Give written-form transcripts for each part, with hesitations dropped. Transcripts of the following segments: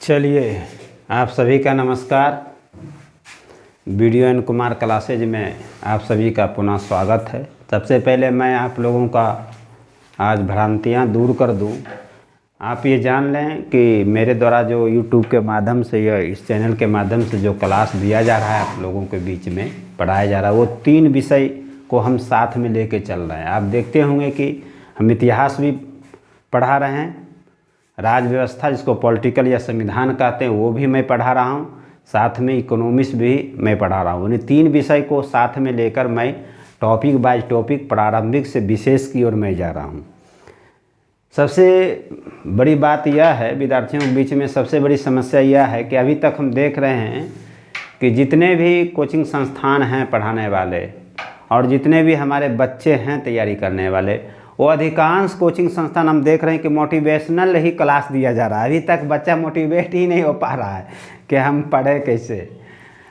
चलिए, आप सभी का नमस्कार। वीडियो एन कुमार क्लासेज में आप सभी का पुनः स्वागत है। सबसे पहले मैं आप लोगों का आज भ्रांतियां दूर कर दूं। आप ये जान लें कि मेरे द्वारा जो YouTube के माध्यम से या इस चैनल के माध्यम से जो क्लास दिया जा रहा है, आप लोगों के बीच में पढ़ाया जा रहा है, वो 3 विषय को हम साथ में लेके चल रहे हैं। आप देखते होंगे कि हम इतिहास भी पढ़ा रहे हैं, राज व्यवस्था जिसको पॉलिटिकल या संविधान कहते हैं वो भी मैं पढ़ा रहा हूँ, साथ में इकोनॉमिक्स भी मैं पढ़ा रहा हूँ। उन्हें 3 विषय को साथ में लेकर मैं टॉपिक बाय टॉपिक प्रारंभिक से विशेष की ओर मैं जा रहा हूँ। सबसे बड़ी बात यह है, विद्यार्थियों के बीच में सबसे बड़ी समस्या यह है कि अभी तक हम देख रहे हैं कि जितने भी कोचिंग संस्थान हैं पढ़ाने वाले और जितने भी हमारे बच्चे हैं तैयारी करने वाले, वो अधिकांश कोचिंग संस्थान हम देख रहे हैं कि मोटिवेशनल ही क्लास दिया जा रहा है। अभी तक बच्चा मोटिवेट ही नहीं हो पा रहा है कि हम पढ़े कैसे।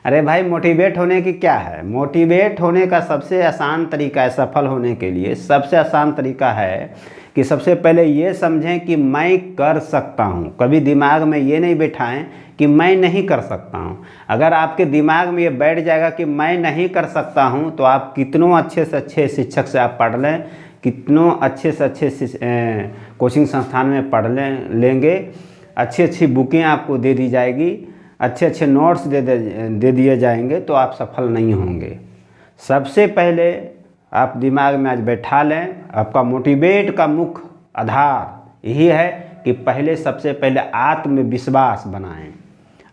अरे भाई, मोटिवेट होने की क्या है? मोटिवेट होने का सबसे आसान तरीका है, सफल होने के लिए सबसे आसान तरीका है कि सबसे पहले ये समझें कि मैं कर सकता हूँ। कभी दिमाग में ये नहीं बैठाएं कि मैं नहीं कर सकता हूँ। अगर आपके दिमाग में ये बैठ जाएगा कि मैं नहीं कर सकता हूँ, तो आप कितनों अच्छे से अच्छे शिक्षक से आप पढ़ लें, कितनों अच्छे से अच्छे कोचिंग संस्थान में पढ़ लेंगे, अच्छी अच्छी बुकें आपको दे दी जाएगी, अच्छे अच्छे नोट्स दे दिए जाएंगे, तो आप सफल नहीं होंगे। सबसे पहले आप दिमाग में आज बैठा लें, आपका मोटिवेट का मुख्य आधार यही है कि पहले सबसे पहले आत्मविश्वास बनाएं।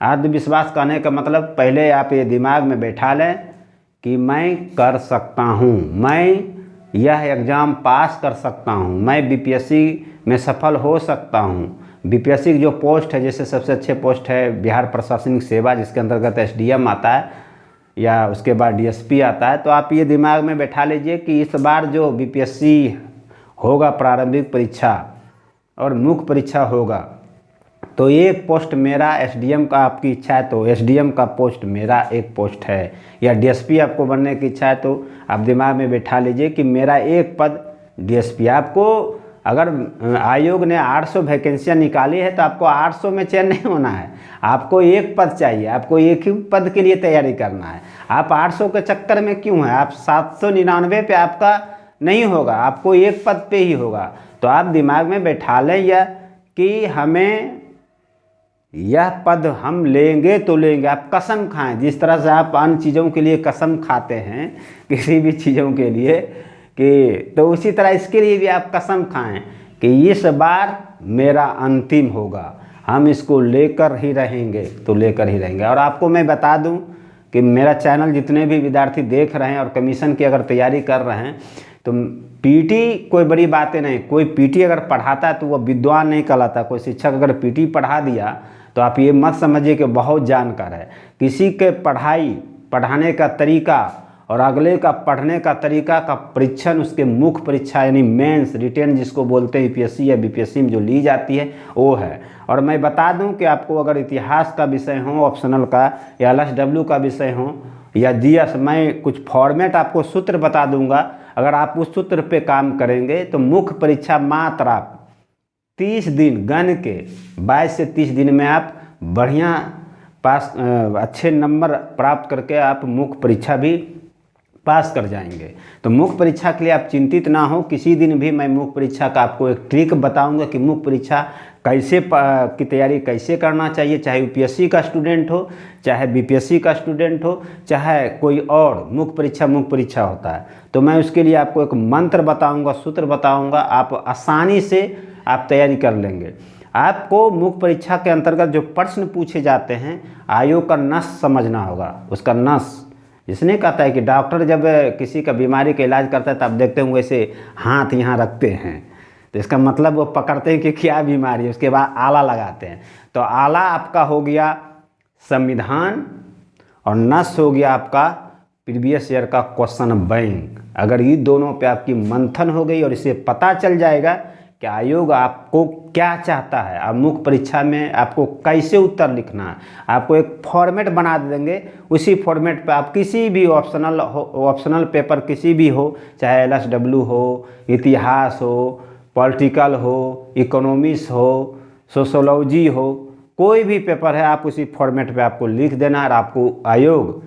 आत्मविश्वास कहने का मतलब पहले आप ये दिमाग में बैठा लें कि मैं कर सकता हूँ, मैं यह एग्ज़ाम पास कर सकता हूँ, मैं बीपीएससी में सफल हो सकता हूँ। बीपीएससी की जो पोस्ट है, जैसे सबसे अच्छे पोस्ट है बिहार प्रशासनिक सेवा, जिसके अंतर्गत एसडीएम आता है या उसके बाद डीएसपी आता है। तो आप ये दिमाग में बैठा लीजिए कि इस बार जो बीपीएससी होगा, प्रारंभिक परीक्षा और मुख्य परीक्षा होगा, तो एक पोस्ट मेरा एसडीएम का आपकी इच्छा है तो एसडीएम का पोस्ट मेरा एक पोस्ट है, या डीएसपी आपको बनने की इच्छा है तो आप दिमाग में बैठा लीजिए कि मेरा एक पद डीएसपी। आपको अगर आयोग ने 800 वैकेंसियाँ निकाली है तो आपको 800 में चयन नहीं होना है, आपको एक पद चाहिए, आपको एक ही पद के लिए तैयारी करना है। आप 800 के चक्कर में क्यों हैं? आप 799 पे आपका नहीं होगा, आपको एक पद पे ही होगा। तो आप दिमाग में बैठा लें यह कि हमें यह पद हम लेंगे तो लेंगे। आप कसम खाएं, जिस तरह से आप अन्य चीज़ों के लिए कसम खाते हैं किसी भी चीज़ों के लिए कि, तो उसी तरह इसके लिए भी आप कसम खाएं कि इस बार मेरा अंतिम होगा, हम इसको लेकर ही रहेंगे तो लेकर ही रहेंगे। और आपको मैं बता दूं कि मेरा चैनल जितने भी विद्यार्थी देख रहे हैं और कमीशन की अगर तैयारी कर रहे हैं, तो पीटी कोई बड़ी बातें नहीं। कोई पीटी अगर पढ़ाता है तो वह विद्वान नहीं कहलाता। कोई शिक्षक अगर पीटी पढ़ा दिया तो आप ये मत समझिए कि बहुत जानकार है। किसी के पढ़ाने का तरीका और अगले का पढ़ने का तरीका का परीक्षण उसके मुख्य परीक्षा यानी मेंस रिटेन जिसको बोलते हैं यूपीएससी या बीपीएससी में जो ली जाती है वो है। और मैं बता दूं कि आपको अगर इतिहास का विषय हो ऑप्शनल का, या एलएसडब्ल्यू का विषय हो, या जीएस, मैं कुछ फॉर्मेट आपको सूत्र बता दूंगा। अगर आप उस सूत्र पे काम करेंगे तो मुख्य परीक्षा मात्र आप 30 दिन गण के 22 से 30 दिन में आप बढ़िया पास अच्छे नंबर प्राप्त करके आप मुख्य परीक्षा भी पास कर जाएंगे। तो मुख्य परीक्षा के लिए आप चिंतित ना हो। किसी दिन भी मैं मुख्य परीक्षा का आपको एक ट्रिक बताऊंगा कि मुख्य परीक्षा कैसे की तैयारी कैसे करना चाहिए, चाहे यूपीएससी का स्टूडेंट हो, चाहे बीपीएससी का स्टूडेंट हो, चाहे कोई और मुख्य परीक्षा होता है। तो मैं उसके लिए आपको एक मंत्र बताऊंगा, सूत्र बताऊंगा, आप आसानी से आप तैयारी कर लेंगे। आपको मुख्य परीक्षा के अंतर्गत जो प्रश्न पूछे जाते हैं, आयोग का नस समझना होगा। उसका नस, इसने कहता है कि डॉक्टर जब किसी का बीमारी का इलाज करता है तब देखते हैं वैसे हाथ यहाँ रखते हैं, तो इसका मतलब वो पकड़ते हैं कि क्या बीमारी है, उसके बाद आला लगाते हैं। तो आला आपका हो गया संविधान और नस हो गया आपका प्रीवियस ईयर का क्वेश्चन बैंक। अगर ये दोनों पे आपकी मंथन हो गई और इसे पता चल जाएगा कि आयोग आपको क्या चाहता है, अब मुख्य परीक्षा में आपको कैसे उत्तर लिखना है, आपको एक फॉर्मेट बना देंगे। उसी फॉर्मेट पे आप किसी भी ऑप्शनल पेपर किसी भी हो, चाहे एलएसडब्ल्यू हो, इतिहास हो, पॉलिटिकल हो, इकोनॉमिक्स हो, सोशोलॉजी हो, कोई भी पेपर है आप उसी फॉर्मेट पे आपको लिख देना और आपको आयोग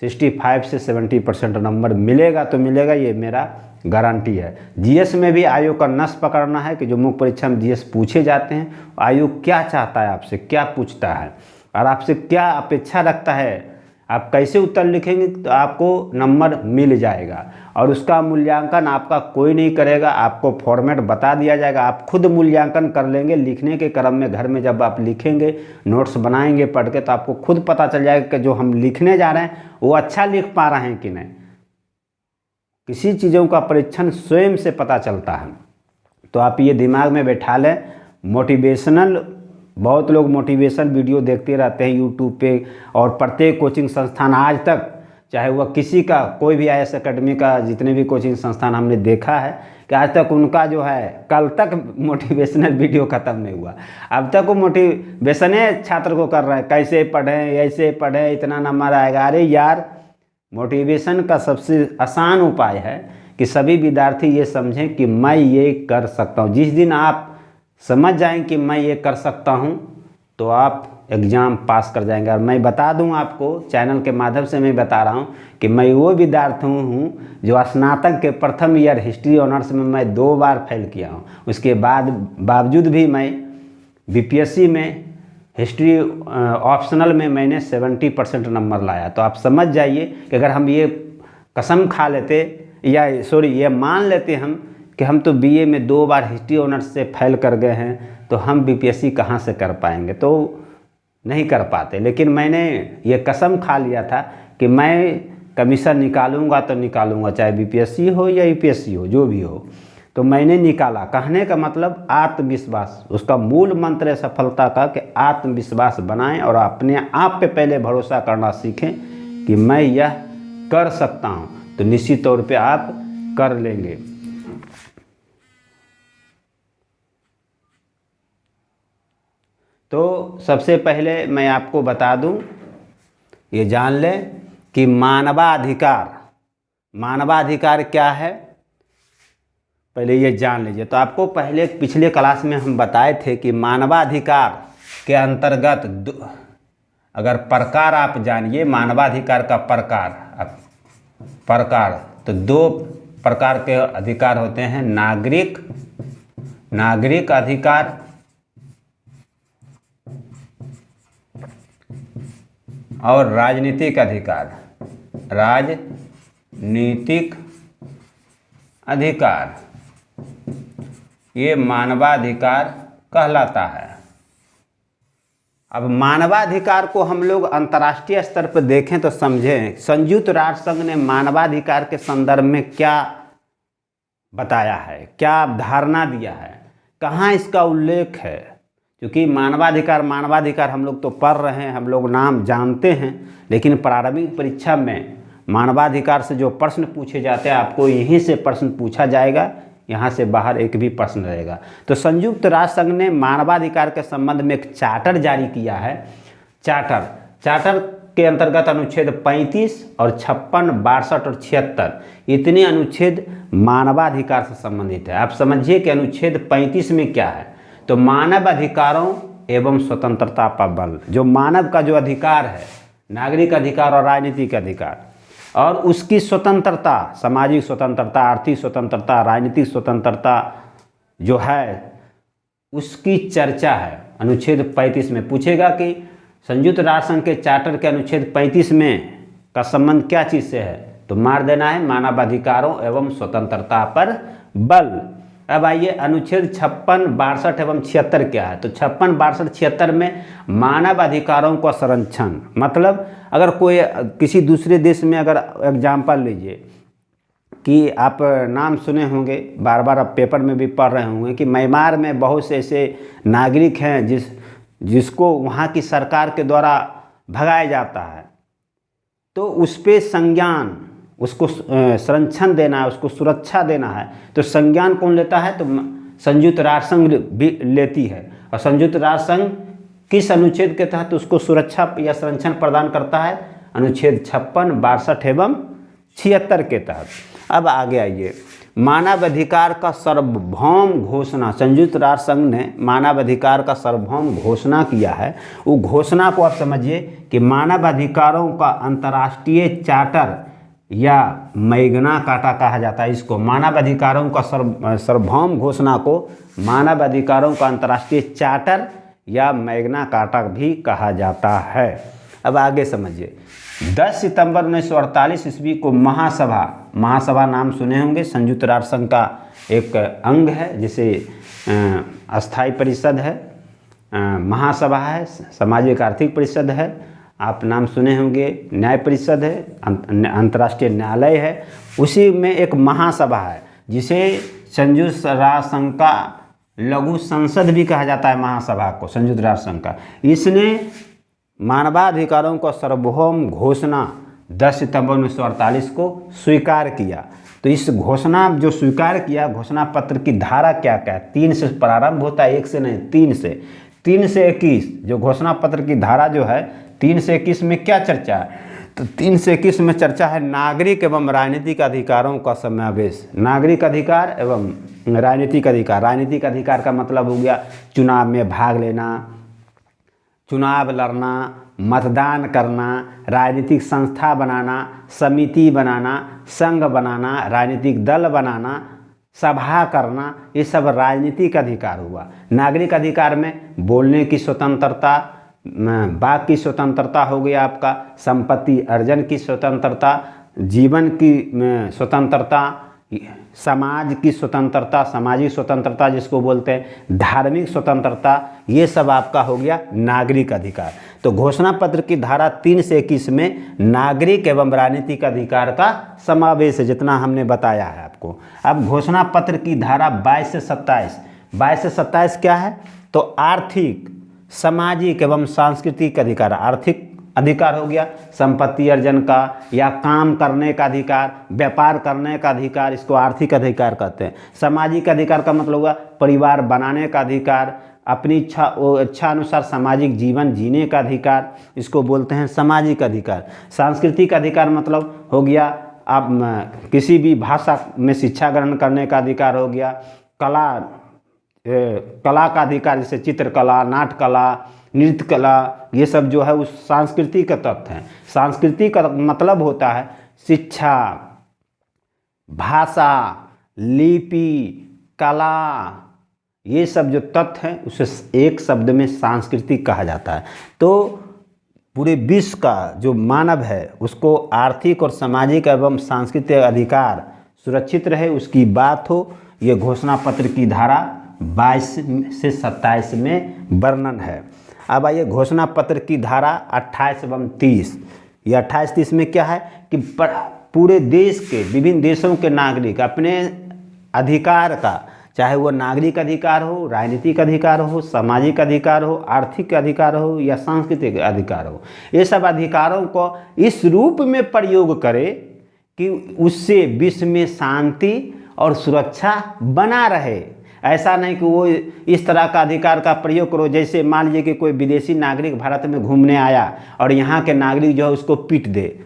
65 से 70% नंबर मिलेगा तो मिलेगा, ये मेरा गारंटी है। जीएस में भी आयोग का नस पकड़ना है कि जो मुख्य परीक्षा में जीएस पूछे जाते हैं, आयोग क्या चाहता है आपसे, क्या पूछता है और आपसे क्या अपेक्षा रखता है, आप कैसे उत्तर लिखेंगे तो आपको नंबर मिल जाएगा। और उसका मूल्यांकन आपका कोई नहीं करेगा, आपको फॉर्मेट बता दिया जाएगा, आप खुद मूल्यांकन कर लेंगे। लिखने के क्रम में घर में जब आप लिखेंगे, नोट्स बनाएंगे पढ़ के, तो आपको खुद पता चल जाएगा कि जो हम लिखने जा रहे हैं वो अच्छा लिख पा रहे हैं कि नहीं। किसी चीज़ों का परीक्षण स्वयं से पता चलता है। तो आप ये दिमाग में बैठा लें। मोटिवेशनल, बहुत लोग मोटिवेशन वीडियो देखते रहते हैं यूट्यूब पे, और प्रत्येक कोचिंग संस्थान आज तक, चाहे वह किसी का कोई भी IAS एकेडमी का, जितने भी कोचिंग संस्थान हमने देखा है कि आज तक उनका जो है कल तक मोटिवेशनल वीडियो ख़त्म नहीं हुआ। अब तक वो मोटिवेशन छात्र को कर रहे हैं, कैसे पढ़ें, ऐसे पढ़ें, इतना नंबर आएगा। अरे यार, मोटिवेशन का सबसे आसान उपाय है कि सभी विद्यार्थी ये समझें कि मैं ये कर सकता हूँ। जिस दिन आप समझ जाएं कि मैं ये कर सकता हूँ तो आप एग्ज़ाम पास कर जाएंगे। और मैं बता दूं आपको, चैनल के माध्यम से मैं बता रहा हूं कि मैं वो विद्यार्थी हूं जो स्नातक के प्रथम ईयर हिस्ट्री ऑनर्स में मैं 2 बार फेल किया हूं। उसके बावजूद भी मैं बीपीएससी में हिस्ट्री ऑप्शनल में मैंने 70% नंबर लाया। तो आप समझ जाइए कि अगर हम ये कसम खा लेते, या ये मान लेते हम कि हम तो बीए में 2 बार हिस्ट्री ऑनर्स से फेल कर गए हैं, तो हम बीपीएससी कहाँ से कर पाएंगे, तो नहीं कर पाते। लेकिन मैंने ये कसम खा लिया था कि मैं कमीशन निकालूंगा तो निकालूंगा, चाहे बीपीएससी हो या यूपीएससी हो, जो भी हो। तो मैंने निकाला। कहने का मतलब आत्मविश्वास, उसका मूल मंत्र है सफलता का कि आत्मविश्वास बनाएं और अपने आप पे पहले भरोसा करना सीखें कि मैं यह कर सकता हूँ, तो निश्चित तौर पे आप कर लेंगे। तो सबसे पहले मैं आपको बता दूं, ये जान लें कि मानवाधिकार क्या है, पहले ये जान लीजिए। तो आपको पहले पिछले क्लास में हम बताए थे कि मानवाधिकार के अंतर्गत अगर प्रकार आप जानिए, मानवाधिकार का प्रकार तो 2 प्रकार के अधिकार होते हैं, नागरिक अधिकार और राजनीतिक अधिकार, ये मानवाधिकार कहलाता है। अब मानवाधिकार को हम लोग अंतर्राष्ट्रीय स्तर पर देखें तो समझें, संयुक्त राष्ट्र संघ ने मानवाधिकार के संदर्भ में क्या बताया है, क्या अवधारणा दिया है, कहाँ इसका उल्लेख है। क्योंकि मानवाधिकार हम लोग तो पढ़ रहे हैं, हम लोग नाम जानते हैं, लेकिन प्रारंभिक परीक्षा में मानवाधिकार से जो प्रश्न पूछे जाते हैं, आपको यहीं से प्रश्न पूछा जाएगा, यहाँ से बाहर एक भी प्रश्न रहेगा। तो संयुक्त राष्ट्र संघ ने मानवाधिकार के संबंध में एक चार्टर जारी किया है। चार्टर के अंतर्गत अनुच्छेद 35 और 56, 62 और 76 इतने अनुच्छेद मानवाधिकार से संबंधित है। आप समझिए कि अनुच्छेद 35 में क्या है, तो मानव अधिकारों एवं स्वतंत्रता पर बल। जो मानव का जो अधिकार है, नागरिक अधिकार और राजनीतिक अधिकार, और उसकी स्वतंत्रता, सामाजिक स्वतंत्रता, आर्थिक स्वतंत्रता, राजनीतिक स्वतंत्रता जो है, उसकी चर्चा है। अनुच्छेद 35 में पूछेगा कि संयुक्त राष्ट्र संघ के चार्टर के अनुच्छेद 35 में का संबंध क्या चीज़ से है, तो मार देना है मानव अधिकारों एवं स्वतंत्रता पर बल। अब आइए अनुच्छेद 56, 62 एवं 76 क्या है। तो 56, 62, 76 में मानव अधिकारों का संरक्षण, मतलब अगर कोई किसी दूसरे देश में, अगर एग्जाम्पल लीजिए कि आप नाम सुने होंगे, बार बार आप पेपर में भी पढ़ रहे होंगे कि म्यांमार में बहुत से ऐसे नागरिक हैं जिसको वहाँ की सरकार के द्वारा भगाया जाता है, तो उस पर संज्ञान, उसको संरक्षण देना है, उसको सुरक्षा देना है। तो संज्ञान कौन लेता है, तो संयुक्त राष्ट्र संघ भी लेती है। और संयुक्त राष्ट्र संघ किस अनुच्छेद के तहत उसको सुरक्षा या संरक्षण प्रदान करता है, अनुच्छेद 56, 62 एवं 76 के तहत। अब आगे आइए, मानवाधिकार का सार्वभौम घोषणा, संयुक्त राष्ट्र संघ ने मानवाधिकार का सार्वभौम घोषणा किया है। वो घोषणा को आप समझिए कि मानवाधिकारों का अंतर्राष्ट्रीय चार्टर या मैग्ना कार्टा कहा जाता है। इसको मानवाधिकारों का सार्वभौम घोषणा को मानवाधिकारों का अंतर्राष्ट्रीय चार्टर या मैग्ना कार्टा भी कहा जाता है। अब आगे समझिए, 10 सितंबर 1948 ईस्वी को महासभा नाम सुने होंगे, संयुक्त राष्ट्र संघ का एक अंग है, जिसे अस्थायी परिषद है, महासभा है, सामाजिक आर्थिक परिषद है, आप नाम सुने होंगे, न्याय परिषद है, अंतर्राष्ट्रीय न्यायालय है। उसी में एक महासभा है जिसे संयुक्त राष्ट्र संघ का लघु संसद भी कहा जाता है, महासभा को, संयुक्त राष्ट्र संघ का। इसने मानवाधिकारों का सार्वभौम घोषणा 10 सितंबर 1948 को स्वीकार किया। तो इस घोषणा जो स्वीकार किया, घोषणा पत्र की धारा क्या क्या है, 3 से प्रारंभ होता है, 1 से नहीं, 3 से 21। जो घोषणा पत्र की धारा जो है 3 से 21 में क्या चर्चा है, तो 3 से 21 में चर्चा है नागरिक एवं राजनीतिक अधिकारों का समावेश। नागरिक अधिकार एवं राजनीतिक अधिकार। राजनीतिक अधिकार का मतलब हो गया चुनाव में भाग लेना, चुनाव लड़ना, मतदान करना, राजनीतिक संस्था बनाना, समिति बनाना, संघ बनाना, राजनीतिक दल बनाना, सभा करना, ये सब राजनीतिक अधिकार हुआ। नागरिक अधिकार में बोलने की स्वतंत्रता, वाक की स्वतंत्रता हो गया आपका, संपत्ति अर्जन की स्वतंत्रता, जीवन की स्वतंत्रता, समाज की स्वतंत्रता, सामाजिक स्वतंत्रता जिसको बोलते हैं, धार्मिक स्वतंत्रता, ये सब आपका हो गया नागरिक अधिकार। तो घोषणा पत्र की धारा 3 से 21 में नागरिक एवं राजनीतिक अधिकार का समावेश है, जितना हमने बताया है आपको। अब घोषणा पत्र की धारा 22 से 27 क्या है, तो आर्थिक, सामाजिक एवं सांस्कृतिक अधिकार। आर्थिक अधिकार हो गया संपत्ति अर्जन का या काम करने का अधिकार, व्यापार करने का अधिकार, इसको आर्थिक अधिकार कहते हैं। सामाजिक अधिकार का मतलब हुआ परिवार बनाने का अधिकार, अपनी इच्छा अनुसार सामाजिक जीवन जीने का अधिकार, इसको बोलते हैं सामाजिक अधिकार। सांस्कृतिक अधिकार मतलब हो गया आप किसी भी भाषा में शिक्षा ग्रहण करने का अधिकार हो गया। कला का अधिकार, जैसे चित्रकला, नाट्यकला, नृत्य कला, ये सब जो है उस सांस्कृतिक का तत्व हैं। सांस्कृतिक का मतलब होता है शिक्षा, भाषा, लिपि, कला, ये सब जो तत्व हैं उसे एक शब्द में सांस्कृतिक कहा जाता है। तो पूरे विश्व का जो मानव है उसको आर्थिक और सामाजिक एवं सांस्कृतिक अधिकार सुरक्षित रहे, उसकी बात हो, ये घोषणा पत्र की धारा 22 से 27 में वर्णन है। अब आइए घोषणा पत्र की धारा 28 एवं 30। ये 28-30 में क्या है कि पूरे देश के, विभिन्न देशों के नागरिक अपने अधिकार का, चाहे वो नागरिक अधिकार हो, राजनीतिक अधिकार हो, सामाजिक अधिकार हो, आर्थिक अधिकार हो या सांस्कृतिक अधिकार हो, ये सब अधिकारों को इस रूप में प्रयोग करे कि उससे विश्व में शांति और सुरक्षा बना रहे। ऐसा नहीं कि वो इस तरह का अधिकार का प्रयोग करो, जैसे मान लीजिए कि कोई विदेशी नागरिक भारत में घूमने आया और यहाँ के नागरिक जो है उसको पीट दे,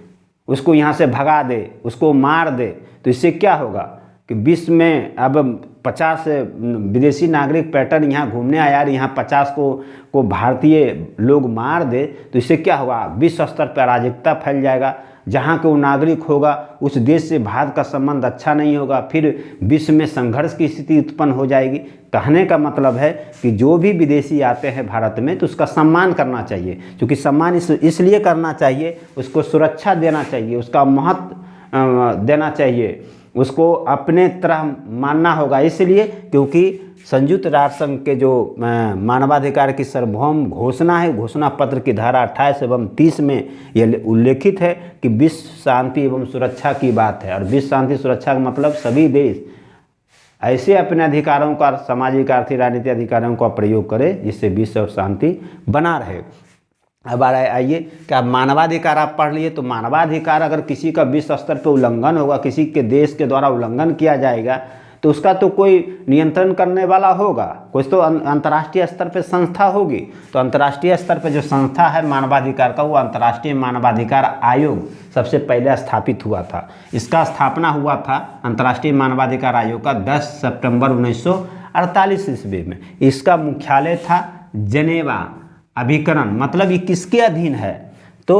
उसको यहाँ से भगा दे, उसको मार दे, तो इससे क्या होगा कि विश्व में अब 50 विदेशी नागरिक पर्यटन यहाँ घूमने आया और यहाँ 50 को भारतीय लोग मार दे, तो इससे क्या होगा, विश्व स्तर पर अराजकता फैल जाएगा। जहाँ के वो नागरिक होगा उस देश से भारत का संबंध अच्छा नहीं होगा, फिर विश्व में संघर्ष की स्थिति उत्पन्न हो जाएगी। कहने का मतलब है कि जो भी विदेशी आते हैं भारत में तो उसका सम्मान करना चाहिए, क्योंकि सम्मान इसलिए करना चाहिए, उसको सुरक्षा देना चाहिए, उसका महत्व देना चाहिए, उसको अपने तरह मानना होगा, इसलिए क्योंकि संयुक्त राष्ट्र संघ के जो मानवाधिकार की सार्वभौम घोषणा है, घोषणा पत्र की धारा 28 एवं 30 में यह उल्लेखित है कि विश्व शांति एवं सुरक्षा की बात है। और विश्व शांति सुरक्षा का मतलब सभी देश ऐसे अपने अधिकारों का, सामाजिक, आर्थिक, राजनीतिक अधिकारों का प्रयोग करें जिससे विश्व और शांति बना रहे। अब आइए कि आप मानवाधिकार आप पढ़ लिए, तो मानवाधिकार अगर किसी का विश्व स्तर पर उल्लंघन होगा, किसी के देश के द्वारा उल्लंघन किया जाएगा, तो उसका तो कोई नियंत्रण करने वाला होगा, कुछ तो अंतर्राष्ट्रीय स्तर पे संस्था होगी। तो अंतर्राष्ट्रीय स्तर पे जो संस्था है मानवाधिकार का, वो अंतर्राष्ट्रीय मानवाधिकार आयोग सबसे पहले स्थापित हुआ था। इसका स्थापना हुआ था अंतर्राष्ट्रीय मानवाधिकार आयोग का 10 सितंबर 1948 ईस्वी में। इसका मुख्यालय था जेनेवा अभिकरण। मतलब ये किसके अधीन है? तो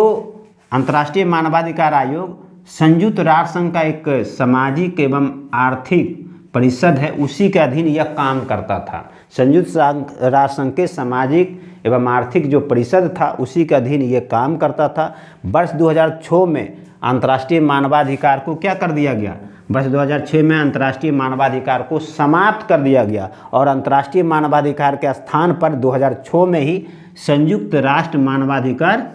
अंतर्राष्ट्रीय मानवाधिकार आयोग संयुक्त राष्ट्र संघ का एक सामाजिक एवं आर्थिक परिषद है, उसी के अधीन यह काम करता था। संयुक्त राष्ट्र संघ के सामाजिक एवं आर्थिक जो परिषद था उसी के अधीन ये काम करता था। वर्ष 2006 में अंतर्राष्ट्रीय मानवाधिकार को क्या कर दिया गया? वर्ष 2006 में अंतर्राष्ट्रीय मानवाधिकार को समाप्त कर दिया गया और अंतर्राष्ट्रीय मानवाधिकार के स्थान पर 2006 में ही संयुक्त राष्ट्र मानवाधिकार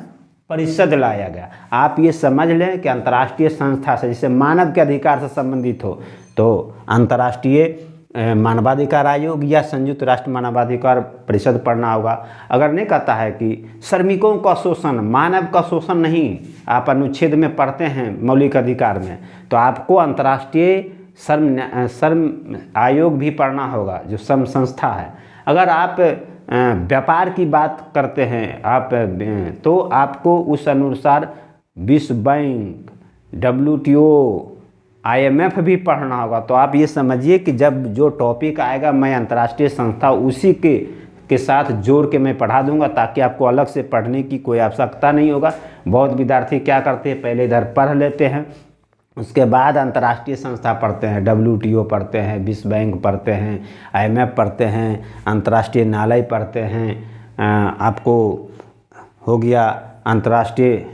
परिषद लाया गया। आप ये समझ लें कि अंतर्राष्ट्रीय संस्था से, जैसे मानव के अधिकार से संबंधित हो तो अंतर्राष्ट्रीय मानवाधिकार आयोग या संयुक्त राष्ट्र मानवाधिकार परिषद पढ़ना होगा। अगर नहीं कहता है कि श्रमिकों का शोषण, मानव का शोषण नहीं, आप अनुच्छेद में पढ़ते हैं मौलिक अधिकार में, तो आपको अंतर्राष्ट्रीय श्रम आयोग भी पढ़ना होगा जो श्रम संस्था है। अगर आप व्यापार की बात करते हैं आप, तो आपको उस अनुसार विश्व बैंक, WTO, IMF भी पढ़ना होगा। तो आप ये समझिए कि जब जो टॉपिक आएगा मैं अंतर्राष्ट्रीय संस्था उसी के साथ जोड़ के मैं पढ़ा दूंगा, ताकि आपको अलग से पढ़ने की कोई आवश्यकता नहीं होगा। बहुत विद्यार्थी क्या करते हैं, पहले इधर पढ़ लेते हैं, उसके बाद अंतर्राष्ट्रीय संस्था पढ़ते हैं, WTO पढ़ते हैं, विश्व बैंक पढ़ते हैं, IMF पढ़ते हैं, अंतर्राष्ट्रीय न्यायालय पढ़ते हैं, आपको हो गया अंतर्राष्ट्रीय,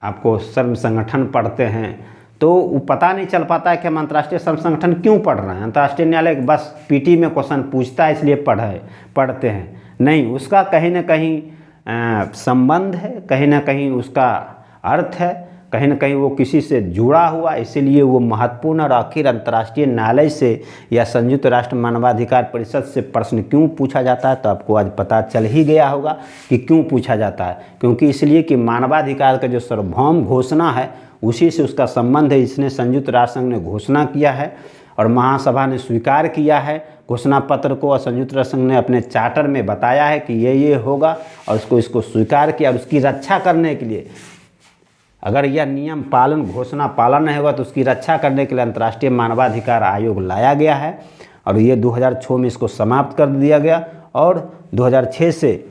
आपको श्रम संगठन पढ़ते हैं। तो वो पता नहीं चल पाता है कि हम अंतर्राष्ट्रीय श्रम संगठन क्यों पढ़ रहे हैं। अंतर्राष्ट्रीय न्यायालय बस PT में क्वेश्चन पूछता है इसलिए पढ़ते हैं, नहीं, उसका कहीं ना कहीं संबंध है, कहीं ना कहीं उसका अर्थ है, कहीं ना कहीं वो किसी से जुड़ा हुआ, इसीलिए वो महत्वपूर्ण। और आखिर अंतर्राष्ट्रीय न्यायालय से या संयुक्त राष्ट्र मानवाधिकार परिषद से प्रश्न क्यों पूछा जाता है, तो आपको आज पता चल ही गया होगा कि क्यों पूछा जाता है। क्योंकि इसलिए कि मानवाधिकार का जो सार्वभौम घोषणा है उसी से उसका संबंध है। इसने संयुक्त राष्ट्र संघ ने घोषणा किया है और महासभा ने स्वीकार किया है घोषणा पत्र को, और संयुक्त राष्ट्र संघ ने अपने चार्टर में बताया है कि ये होगा और इसको स्वीकार किया। और उसकी रक्षा करने के लिए, अगर यह नियम पालन, घोषणा पालन नहीं होगा तो उसकी रक्षा करने के लिए अंतर्राष्ट्रीय मानवाधिकार आयोग लाया गया है। और ये 2006 में इसको समाप्त कर दिया गया और 2006 से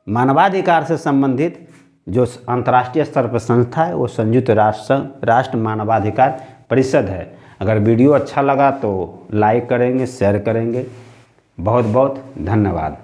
मानवाधिकार से संबंधित जो अंतर्राष्ट्रीय स्तर पर संस्था है वो संयुक्त राष्ट्र मानवाधिकार परिषद है। अगर वीडियो अच्छा लगा तो लाइक करेंगे, शेयर करेंगे। बहुत बहुत धन्यवाद।